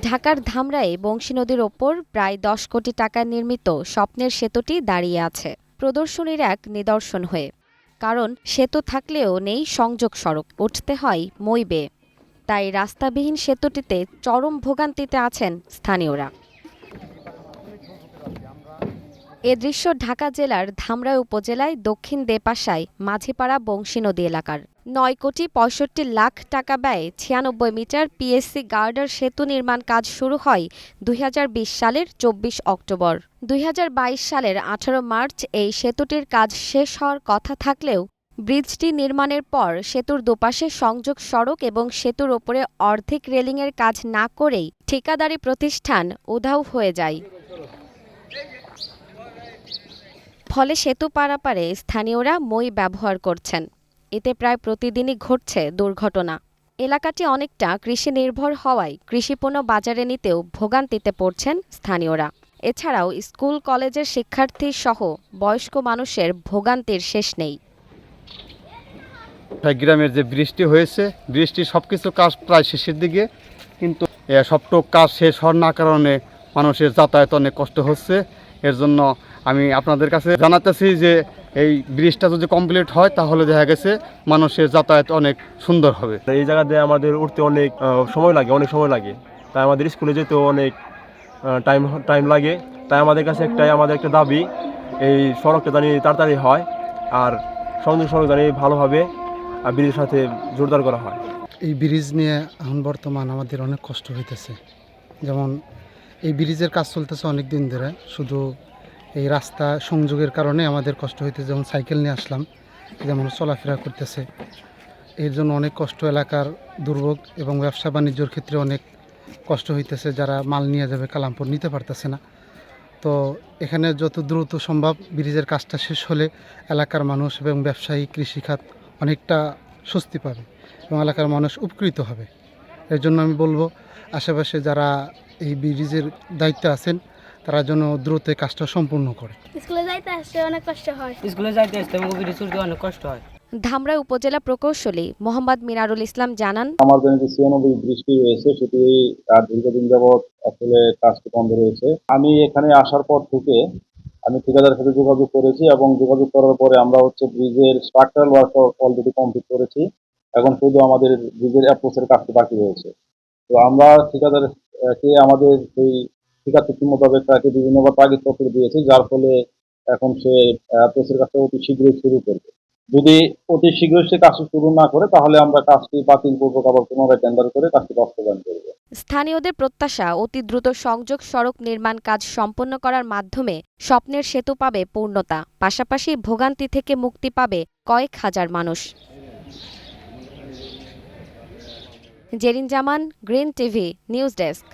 ঢাকার ধামরায়ে বংশী নদীর ওপর প্রায় ১০ কোটি টাকায় নির্মিত স্বপ্নের সেতুটি দাঁড়িয়ে আছে প্রদর্শনীর এক নিদর্শন হয়ে। কারণ সেতু থাকলেও নেই সংযোগ সড়ক, উঠতে হয় মই বেয়ে। তাই রাস্তাবিহীন সেতুটিতে চরম ভোগান্তিতে আছেন স্থানীয়রা। এ দৃশ্য ঢাকা জেলার ধামরাই উপজেলায় দক্ষিণ দেপাশায় মাঝিপাড়া বংশী নদী এলাকার। ৯,৬৫,০০,০০০ টাকা ব্যয়ে ৯৬ মিটার পিএসসি গার্ডার সেতু নির্মাণ কাজ শুরু হয় ২০২০ সালের ২৪ অক্টোবর। ২০২২ সালের ১৮ মার্চ এই সেতুটির কাজ শেষ হওয়ার কথা থাকলেও ব্রিজটি নির্মাণের পর সেতুর দুপাশে সংযোগ সড়ক এবং সেতুর ওপরে অর্ধেক রেলিংয়ের কাজ না করেই ঠিকাদারি প্রতিষ্ঠান উধাও হয়ে যায়। ফলে সেতু পারাপারে স্থানীয়রা মই ব্যবহার করছেন। এতে প্রায় প্রতিদিনই ঘটছে দুর্ঘটনা। এলাকাটি অনেকটা কৃষি নির্ভর হওয়ায় কৃষিপণ্য বাজারে নিতেও ভোগান্তিতে পড়ছেন স্থানীয়রা। এছাড়াও স্কুল কলেজের শিক্ষার্থী সহ বয়স্ক মানুষের ভোগান্তির শেষ নেই। গ্রামের যে বৃষ্টি হয়েছে, বৃষ্টি সবকিছু কাজ প্রায় শেষের দিকে, কিন্তু সবটুক কাজ শেষ হওয়ার না কারণে মানুষের যাতায়াত অনেক কষ্ট হচ্ছে। এর জন্য আমি আপনাদের কাছে জানাতেছি যে এই ব্রিজটা যদি কমপ্লিট হয় তাহলে দেখা গেছে মানুষের যাতায়াত অনেক সুন্দর হবে। এই জায়গাতে আমাদের উঠতে অনেক সময় লাগে, তাই আমাদের স্কুলে যেতেও অনেক টাইম লাগে। তাই আমাদের কাছে আমাদের একটা দাবি, এই সড়কটা জানি তাড়াতাড়ি হয় আর সংযোগ সড়ক জানি ভালোভাবে আর ব্রিজের সাথে জোরদার করা হয়। এই ব্রিজ নিয়ে এখন বর্তমান আমাদের অনেক কষ্ট হইতেছে। যেমন এই ব্রিজের কাজ চলতেছে অনেক দিন ধরে, শুধু এই রাস্তা সংযোগের কারণে আমাদের কষ্ট হইতেছে। যেমন সাইকেল নিয়ে আসলাম, যেমন চলাফেরা করতেছে, এর জন্য অনেক কষ্ট। এলাকার দুর্ভোগ এবং ব্যবসা বাণিজ্যর ক্ষেত্রে অনেক কষ্ট হইতেছে। যারা মাল নিয়ে যাবে কালামপুর নিতে পারতেছে না। তো এখানে যত দ্রুত সম্ভব ব্রিজের কাজটা শেষ হলে এলাকার মানুষ এবং ব্যবসায়ী কৃষিখাত অনেকটা স্বস্তি পাবে এবং এলাকার মানুষ উপকৃত হবে। এর জন্য আমি বলবো আশেপাশে যারা এই ব্রিজের দায়িত্বে আছেন তারা যেন দ্রুত কাজটা সম্পূর্ণ করে। স্কুলে যাইতে আসতে অনেক কষ্ট অনেক কষ্ট হয়। ধামরাই উপজেলা প্রকৌশলী মোহাম্মদ মিনারুল ইসলাম জানান, আমাদের যে ৯৬ বৃষ্টি রয়েছে সেটি তার দীর্ঘদিন যাবৎ আসলে কাজটি বন্ধ রয়েছে। আমি এখানে আসার পর থেকে আমি ঠিকাদারের সাথে যোগাযোগ করেছি এবং যোগাযোগ করার পরে আমরা ব্রিজের স্ট্রাকচারাল ওয়ার্ক অলরেডি কমপ্লিট করেছি। এখন শুধু আমাদের ব্রিজের অ্যাপ্রোচের কাজটি বাকি রয়েছে। তো আমরা ঠিকাদারকে আমাদের সেই ঠিকা চুক্তি মোতাবেক তাকে বিভিন্নবার তাগিদপত্র দিয়েছি, যার ফলে এখন সে অ্যাপ্রোচের কাজটা অতি শীঘ্রই শুরু করবে। যদি অতি শীঘ্রই সে কাজ শুরু না করে তাহলে আমরা কাজটি বাতিল করবো, আবার পুনরায় টেন্ডার করে কাজটি বাস্তবায়ন করব। স্থানীয়দের প্রত্যাশা অতি দ্রুত সংযোগ সড়ক নির্মাণ কাজ সম্পন্ন করার মাধ্যমে স্বপ্নের সেতু পাবে পূর্ণতা, পাশাপাশি ভোগান্তি থেকে মুক্তি পাবে কয়েক হাজার মানুষ। জেরিন জামান, গ্রিন টিভি, নিউজ ডেস্ক।